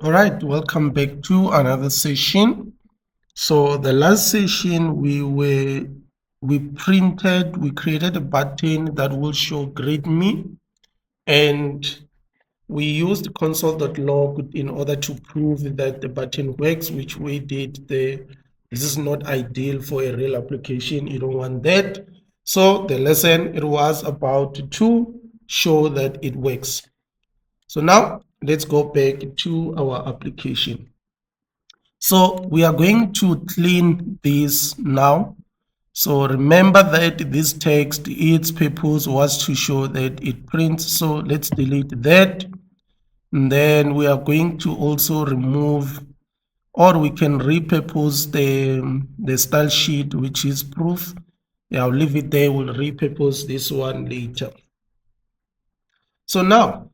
All right, welcome back to another session. So the last session we created a button that will show greet me, and we used console.log in order to prove that the button works, which we did there. This is not ideal for a real application. You don't want that. So the lesson, it was about to show that it works. So now let's go back to our application. So we are going to clean this now. So remember that this text, its purpose was to show that it prints. So let's delete that. And then we are going to also remove, or we can repurpose the style sheet, which is proof. Yeah, I'll leave it there. We'll repurpose this one later. So now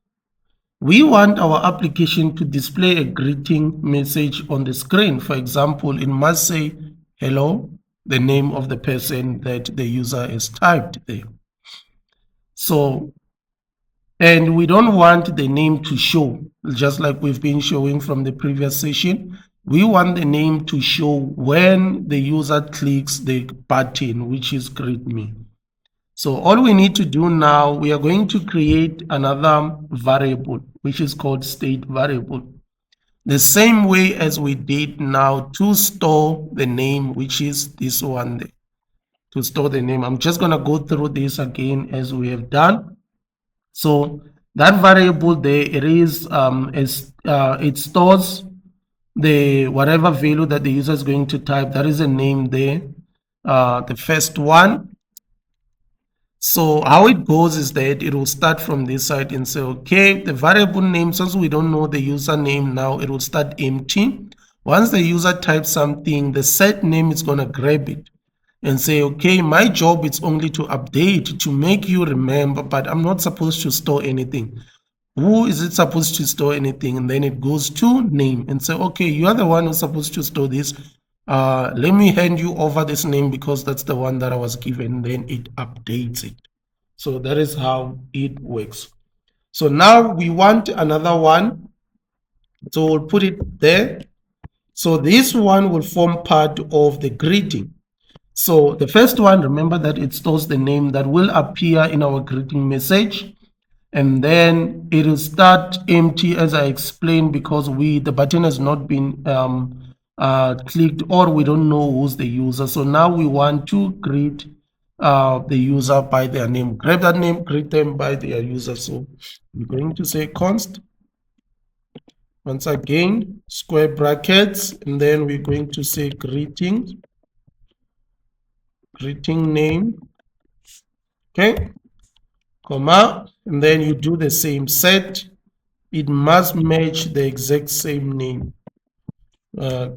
we want our application to display a greeting message on the screen. For example, it must say hello, the name of the person that the user has typed there. So, and we don't want the name to show, just like we've been showing from the previous session. We want the name to show when the user clicks the button, which is greet me. So all we need to do now, we are going to create another variable, which is called state variable. The same way as we did now to store the name, which is this one there. To store the name, I'm just going to go through this again as we have done. So that variable there, it is it stores the whatever value that the user is going to type. That is a name there, the first one. So how it goes is that it will start from this side and say, okay, the variable name, since we don't know the username now, it will start empty. Once the user types something, the set name is going to grab it and say, okay, my job is only to update, to make you remember, but I'm not supposed to store anything. Who is it supposed to store anything? And then it goes to name and say, okay, you are the one who's supposed to store this. Let me hand you over this name because that's the one that I was given. Then it updates it. So that is how it works. So now we want another one. So we'll put it there. So this one will form part of the greeting. So the first one, remember that it stores the name that will appear in our greeting message. And then it will start empty, as I explained, because the button has not been clicked, or we don't know who's the user. So now we want to greet the user by their name. Grab that name, greet them by their user. So we're going to say const, once again, square brackets, and then we're going to say greeting name, okay, comma, and then you do the same set. It must match the exact same name,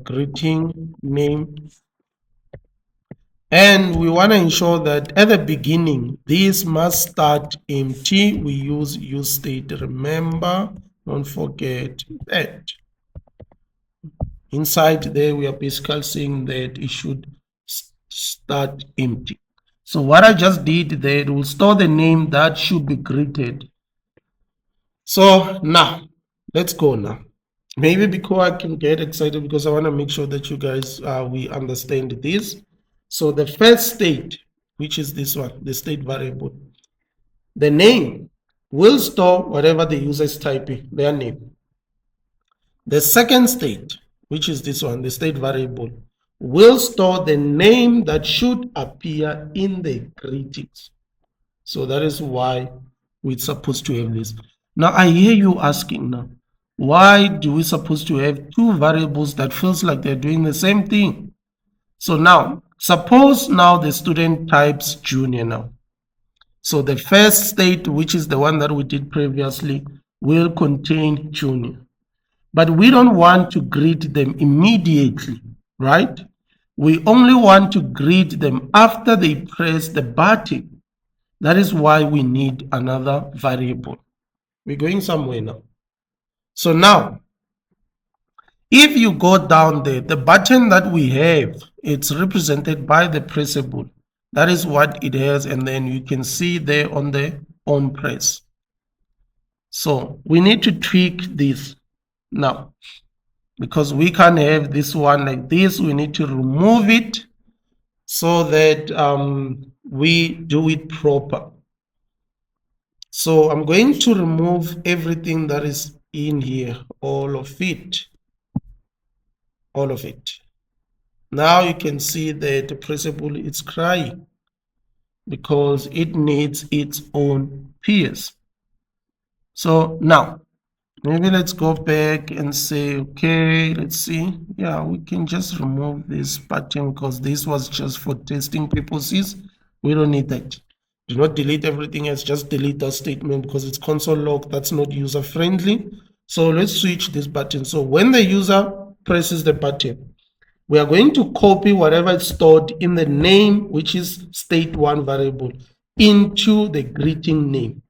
greeting name. And we want to ensure that at the beginning, this must start empty. We use state. Remember, don't forget that. Inside there, we are basically saying that it should start empty. So what I just did there, it will store the name that should be greeted. So now, let's go now. Maybe because I can get excited because I want to make sure that you guys, we understand this. So the first state, which is this one, the state variable, the name will store whatever the user is typing, their name. The second state, which is this one, the state variable, will store the name that should appear in the greetings. So that is why we're supposed to have this. Now I hear you asking now, why do we supposed to have two variables that feels like they're doing the same thing? So now, suppose now the student types junior now. So the first state, which is the one that we did previously, will contain junior. But we don't want to greet them immediately, right? We only want to greet them after they press the button. That is why we need another variable. We're going somewhere now. So now, if you go down there, the button that we have, it's represented by the pressable. That is what it has, and then you can see there on the onPress. So we need to tweak this. Now, because we can't have this one like this. We need to remove it so that we do it proper. So I'm going to remove everything that is in here, all of it. Now you can see that the Pressable is crying because it needs its own peers. So now maybe let's go back and say, okay, let's see. Yeah, we can just remove this button because this was just for testing purposes. We don't need that. Do not delete everything else, just delete that statement because it's console log. That's not user friendly. So let's switch this button. So when the user presses the button, we are going to copy whatever is stored in the name, which is state1 variable, into the greeting name.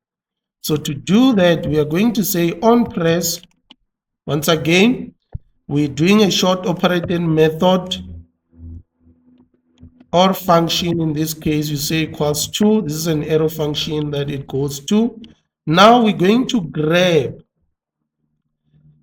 So to do that, we are going to say onPress. Once again, we're doing a short operating method or function. In this case, you say equals to. This is an arrow function that it goes to. Now we're going to grab,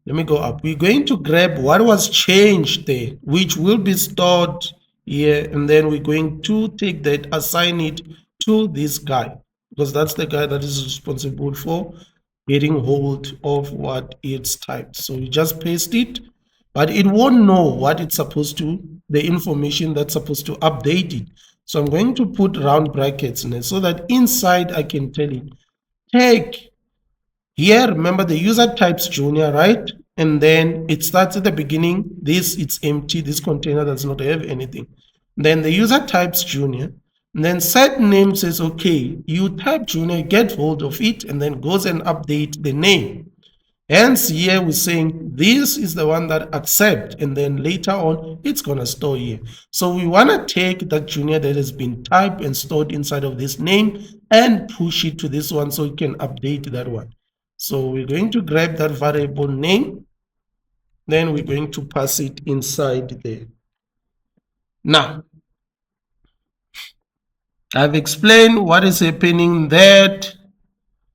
let me go up. We're going to grab what was changed there, which will be stored here. And then we're going to take that, assign it to this guy, because that's the guy that is responsible for getting hold of what it's typed. So you just paste it, but it won't know what it's supposed to, the information that's supposed to update it. So I'm going to put round brackets in it so that inside I can tell it, take here, remember the user types junior, right? And then it starts at the beginning. This, it's empty. This container does not have anything. Then the user types junior. And then set name says, okay, you type junior, get hold of it, and then goes and update the name. Hence here we're saying this is the one that accept, and then later on it's going to store here. So we want to take that junior that has been typed and stored inside of this name and push it to this one so it can update that one. So we're going to grab that variable name, then we're going to pass it inside there. Now, I've explained what is happening there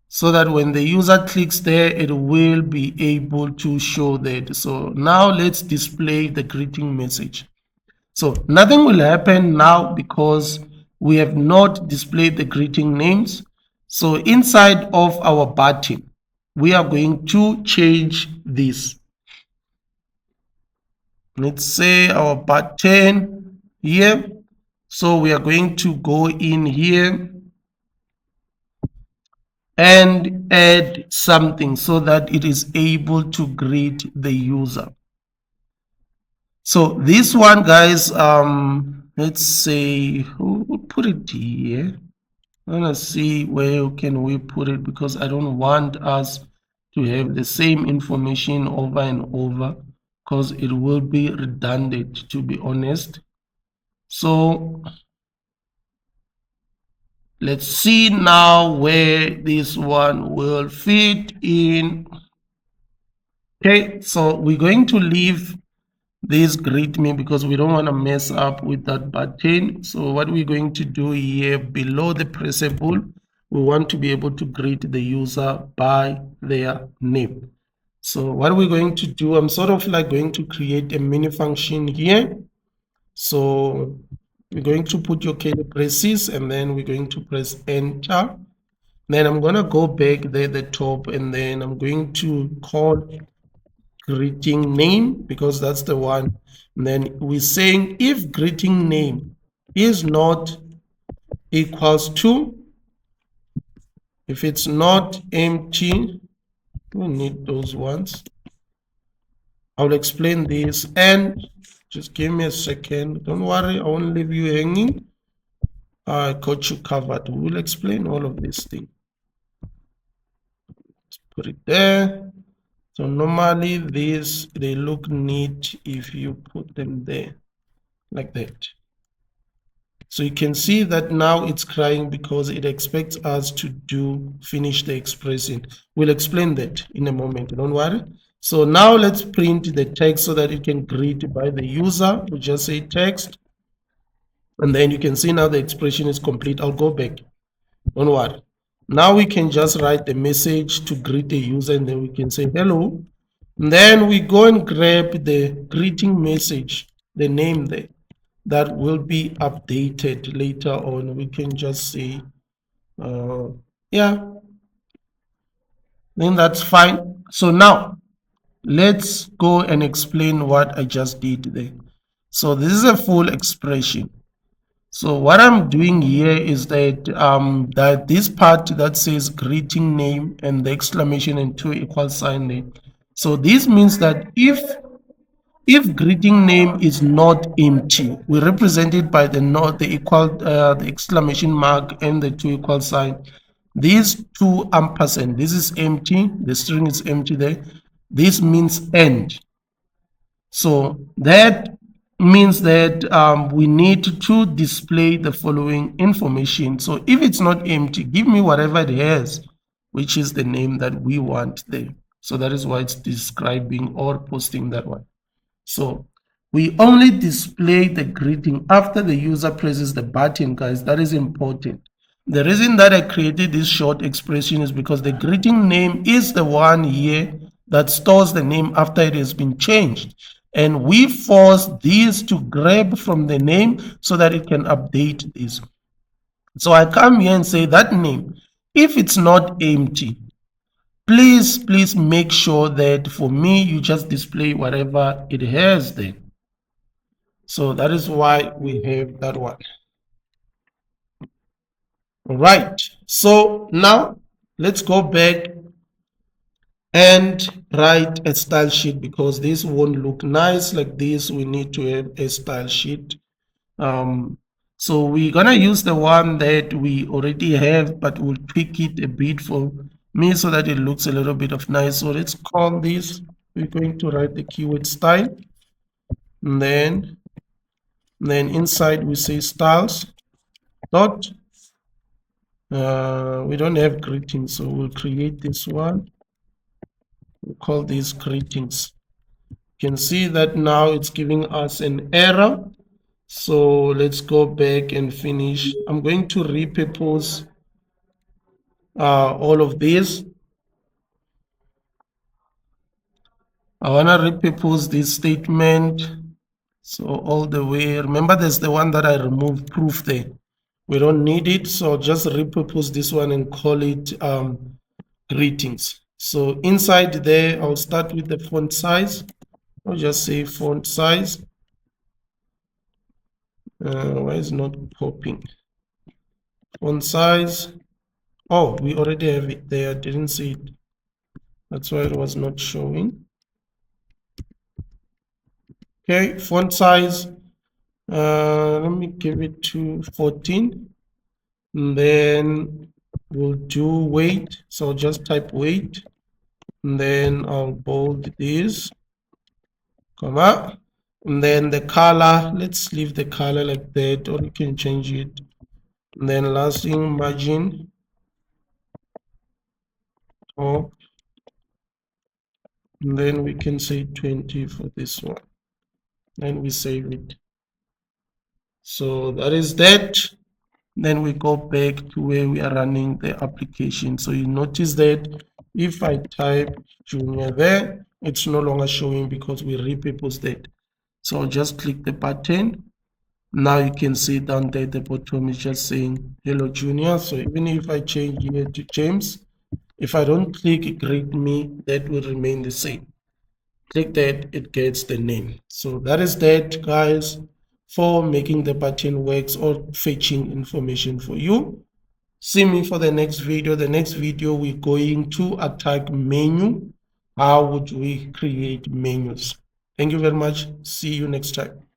so that when the user clicks there, it will be able to show that. So now let's display the greeting message. So nothing will happen now because we have not displayed the greeting names. So inside of our button, we are going to change this. Let's say our button here. So we are going to go in here and add something so that it is able to greet the user. So this one, guys, let's say we'll put it here. I want to see where can we put it because I don't want us to have the same information over and over because it will be redundant, to be honest. So let's see now where this one will fit in. Okay, so we're going to leave this greet me because we don't want to mess up with that button. So what we're going to do here below the pressable, we want to be able to greet the user by their name. So what we're going to do, I'm sort of like going to create a mini function here. So we're going to put your curly braces and then we're going to press enter. Then I'm going to go back there at the top and then I'm going to call greeting name because that's the one. And then we're saying if greeting name is not equals to, if it's not empty, we need those ones. I'll explain this and just give me a second. Don't worry, I won't leave you hanging. I got you covered. We'll explain all of this thing. Let's put it there. So normally these, they look neat if you put them there like that. So you can see that now it's crying because it expects us to finish the expression. We'll explain that in a moment, don't worry. So now let's print the text so that it can greet by the user. We just say text. And then you can see now the expression is complete. I'll go back. Don't worry. Now we can just write the message to greet the user and then we can say hello. And then we go and grab the greeting message, the name there, that will be updated later on. We can just say, yeah, then that's fine. So now let's go and explain what I just did there. So this is a full expression. So what I'm doing here is that that this part that says greeting name and the exclamation and two equal sign there. So this means that if greeting name is not empty, we represent it by the not the equal the exclamation mark and the two equal sign. These two ampersand, this is empty, the string is empty there. This means end. So that means that we need to display the following information. So if it's not empty, give me whatever it has, which is the name that we want there. So that is why it's describing or posting that one. So we only display the greeting after the user presses the button, guys. That is important. The reason that I created this short expression is because the greeting name is the one here that stores the name after it has been changed. And we force these to grab from the name so that it can update this. So I come here and say that name, if it's not empty, please make sure that for me, you just display whatever it has there. So that is why we have that one. All right. So now let's go back and write a style sheet, because this won't look nice like this. We need to have a style sheet. So we're gonna use the one that we already have, but we'll tweak it a bit for me so that it looks a little bit of nice. So let's call this, we're going to write the keyword style, and then inside we say styles dot, we don't have greetings, so we'll create this one. We'll call these greetings. You can see that now it's giving us an error. So let's go back and finish. I'm going to repurpose all of these. I want to repurpose this statement. So all the way, remember there's the one that I removed proof there. We don't need it, so just repurpose this one and call it greetings. So inside there, I'll start with the font size. I'll just say font size. Why is it not popping? Font size. Oh, we already have it there. I didn't see it. That's why it was not showing. Okay, font size. Let me give it to 14. And then we'll do weight. So just type weight. And then I'll bold this, comma. And then the color, let's leave the color like that, or you can change it. And then last thing, margin top. And then we can say 20 for this one. Then we save it. So that is that. Then we go back to where we are running the application. So you notice that if I type junior there, it's no longer showing because we repurposed that. So I'll just click the button. Now you can see down there at the bottom is just saying hello junior. So even if I change here to James, if I don't click greet me, that will remain the same. Click that, it gets the name. So that is that, guys, for making the button works or fetching information for you. See me for the next video. The next video we're going to attack menu. How would we create menus? Thank you very much. See you next time.